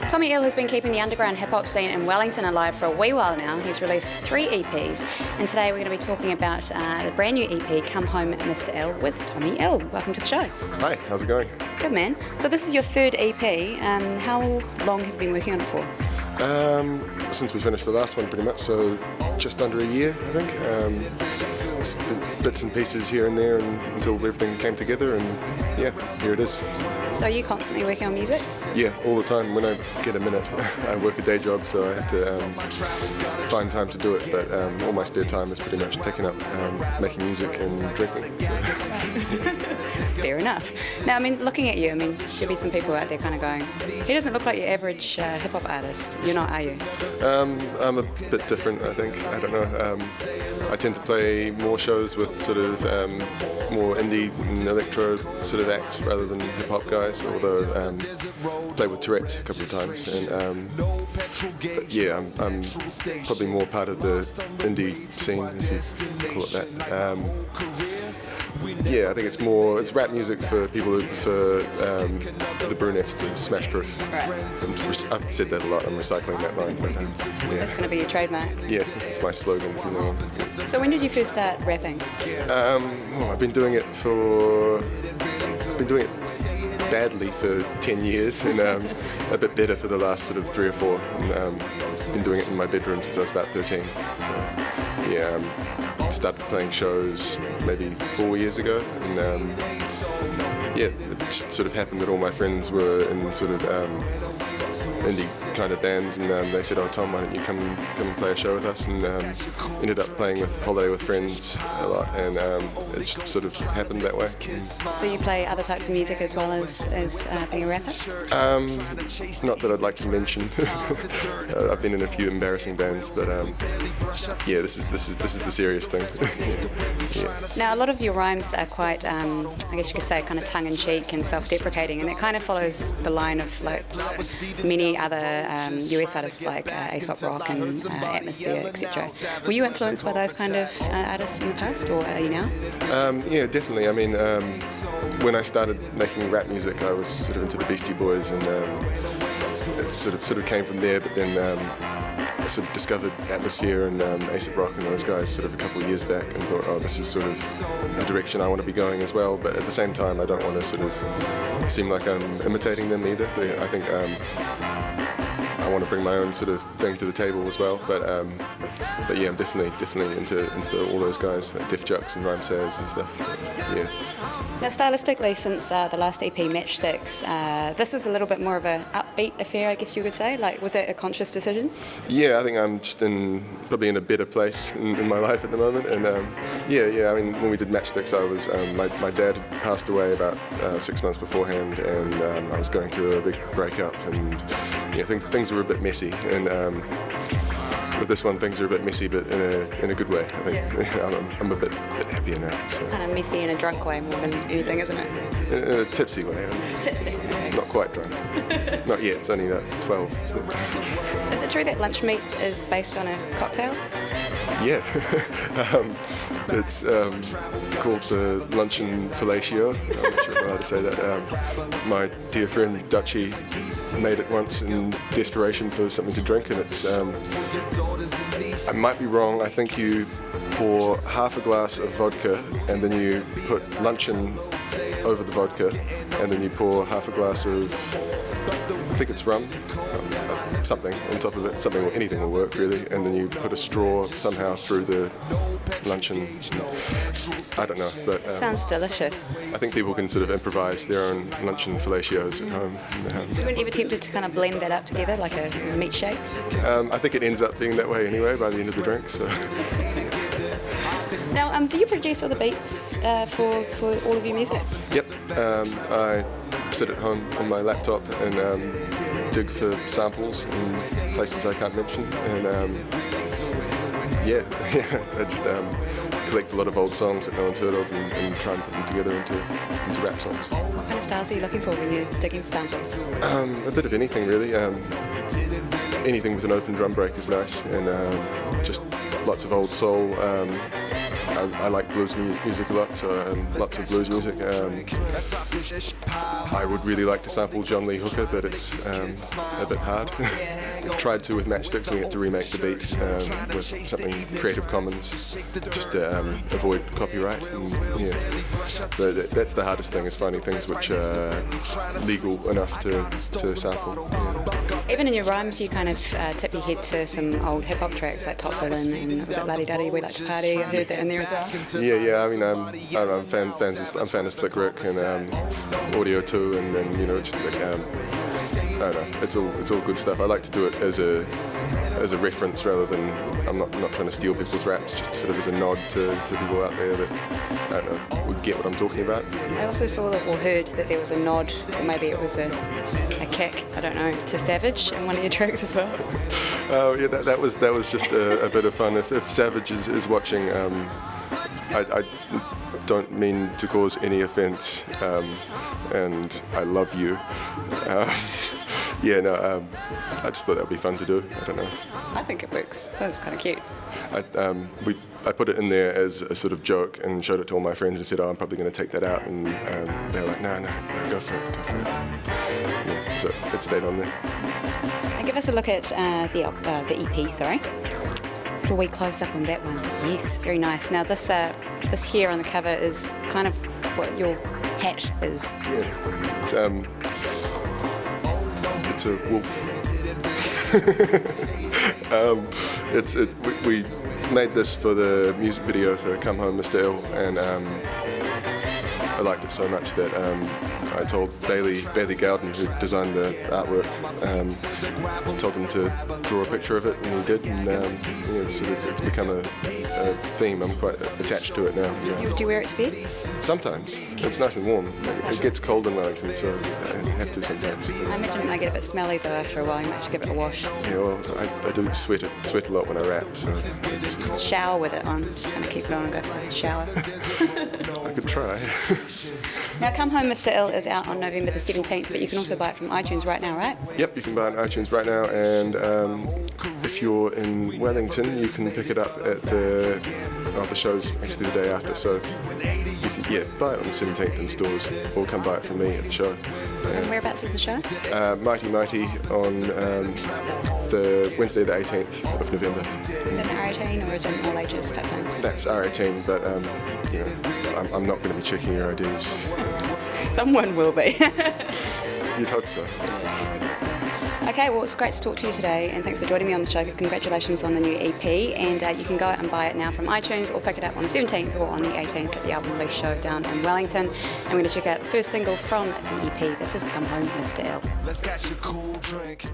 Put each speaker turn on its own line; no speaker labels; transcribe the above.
Tommy Ill has been keeping the underground hip-hop scene in Wellington alive for a wee while now. He's released 3 EPs, and today we're going to be talking about the brand new EP, Come Home Mr. Ill, with Tommy Ill. Welcome to the show.
Hi, how's it going?
Good, man. So this is your 3rd EP. How long have you been working on it for?
Since we finished the last one, pretty much, so just under a year, I think. Bits and pieces here and there until everything came together, and yeah, here it is.
So are you constantly working on music?
Yeah, all the time. When I get a minute, I work a day job, so I have to find time to do it, but all my spare time is pretty much taken up making music and drinking. So.
Fair enough. Now, I mean, looking at you, there'll be some people out there kind of going, he doesn't look like your average hip-hop artist. You're not, are you?
I'm a bit different, I think. I don't know. I tend to play more shows with sort of more indie and electro sort of acts rather than hip-hop guys, although played with Tourette's a couple of times. And but yeah, I'm probably more part of the indie scene, if you call it that. Yeah, I think it's rap music for people who prefer the brunettes to Smash Proof.
Right.
I've said that a lot, I'm recycling that line, but yeah.
That's going to be your trademark?
Yeah, it's my slogan from now on.
So when did you first start rapping?
I've been doing it badly for 10 years, and a bit better for the last sort of 3 or 4. And, been doing it in my bedroom since I was about 13. So yeah, started playing shows maybe 4 years ago, and yeah, it just sort of happened that all my friends were in sort of indie kind of bands, and they said, "Oh, Tom, why don't you come and play a show with us?" And ended up playing with Holiday with Friends a lot, and it just sort of happened that way.
So you play other types of music as well as being a rapper?
Not that I'd like to mention. I've been in a few embarrassing bands, but yeah, this is the serious thing. Yeah.
Now, a lot of your rhymes are quite, I guess you could say, kind of tongue-in-cheek and self-deprecating, and it kind of follows the line of like many other US artists like Aesop Rock and Atmosphere, etc. Were you influenced by those kind of artists in the past, or are you now?
Yeah, definitely. I mean, when I started making rap music, I was sort of into the Beastie Boys, and it sort of came from there. But then I sort of discovered Atmosphere and Aesop Rock and those guys sort of a couple of years back, and thought, oh, this is sort of the direction I want to be going as well. But at the same time, I don't want to sort of seem like I'm imitating them either. I think I want to bring my own sort of thing to the table as well. But yeah, I'm definitely into all those guys, like Def Jux and Rhyme Sayers and stuff. Yeah.
Now, stylistically, since the last EP, Matchsticks, this is a little bit more of an upbeat affair, I guess you would say. Like, was that a conscious decision?
Yeah, I think I'm just probably in a better place in my life at the moment. And yeah. I mean, when we did Matchsticks, I was my dad had passed away about 6 months beforehand, and I was going through a big breakup, and things were a bit messy. And with this one, things are a bit messy, but in a good way. I think I'm a bit happier now. So.
It's kind of messy in a drunk way more than anything, isn't it?
In a tipsy way. Not quite drunk. Not yet. It's only 12. So.
Is it true that lunch meat is based on a cocktail?
Yeah. It's called the luncheon fellatio. I'm not sure how to say that. My dear friend Dutchie made it once in desperation for something to drink, and it's I might be wrong, I think you pour half a glass of vodka and then you put luncheon over the vodka, and then you pour half a glass of, I think it's rum, something on top of it, anything will work really, and then you put a straw somehow through the luncheon. I don't know, but
sounds delicious.
I think people can sort of improvise their own luncheon fellatios at home.
You weren't ever tempted to kind of blend that up together like a meat shake?
I think it ends up being that way anyway by the end of the drink. So.
Now, do you produce all the beats for all of your music?
Yep. I sit at home on my laptop and dig for samples in places I can't mention, and yeah, I just collect a lot of old songs that no one's heard of and try and put them together into rap songs.
What kind of styles are you looking for when you're digging for samples?
A bit of anything really. Anything with an open drum break is nice, and just lots of old soul, I like blues music a lot, so lots of blues music. I would really like to sample John Lee Hooker, but it's a bit hard. Tried to with Matchsticks, we had to remake the beat with something Creative Commons, just to avoid copyright. And, yeah, so that's the hardest thing, is finding things which are legal enough to sample. Yeah.
Even in your rhymes, you kind of tip your head to some old hip hop tracks like Top Villain and was it Luddy Duddy, We Like to Party? I heard that in there as well.
Yeah. I mean, I'm a fan of Slick Rick and Audio 2, and then it's like I don't know. It's all good stuff. I like to do it as a reference rather than I'm not trying to steal people's raps. Just sort of as a nod to people out there that I don't know would get what I'm talking about.
I also saw that or heard that there was a nod, or maybe it was a kick, I don't know, to Savage in one of your tracks as well.
Oh yeah, that was just a bit of fun. If Savage is watching, I don't mean to cause any offence, and I love you. I just thought that would be fun to do. I don't know.
I think it works. That's kind of cute.
I put it in there as a sort of joke and showed it to all my friends and said, I'm probably going to take that out, and they were like, no, go for it. Yeah, so it stayed on there.
And give us a look at the EP, sorry. A wee close up on that one. Yes, very nice. Now this here on the cover is kind of what your hat is.
Yeah, it's a wolf. We made this for the music video for Come Home Mr. Ill, and I liked it so much that I told Bailey Gowden, who designed the artwork, told him to draw a picture of it, and he did, and it's become a theme. I'm quite attached to it now. Yeah.
Do you wear it to bed?
Sometimes. It's nice and warm. It gets cold in Wellington, so I have to sometimes.
I imagine it might get a bit smelly though after a while. You might have to give it a wash.
Yeah, well, I do sweat a lot when I rap, so
Just shower with it on. Just kind of keep it on and go for a shower.
I could try.
Now, Come Home Mr. Ill is out on November the 17th, but you can also buy it from iTunes right now, right?
Yep, you can buy it on iTunes right now, and if you're in Wellington, you can pick it up at the show's actually the day after, so you can buy it on the 17th in stores, or come buy it from me at the show.
And whereabouts is the show?
Mighty on the Wednesday the 18th of November.
Is it an R18 or is it an all ages type thing?
That's R18, but I'm not going to be checking your IDs.
Someone will be.
You'd hope so.
Okay, well, it's great to talk to you today, and thanks for joining me on the show. Congratulations on the new EP, and you can go out and buy it now from iTunes or pick it up on the 17th or on the 18th at the album release show down in Wellington. And we're going to check out the first single from the EP. This is Come Home Mr. Ill. Let's catch a cool drink.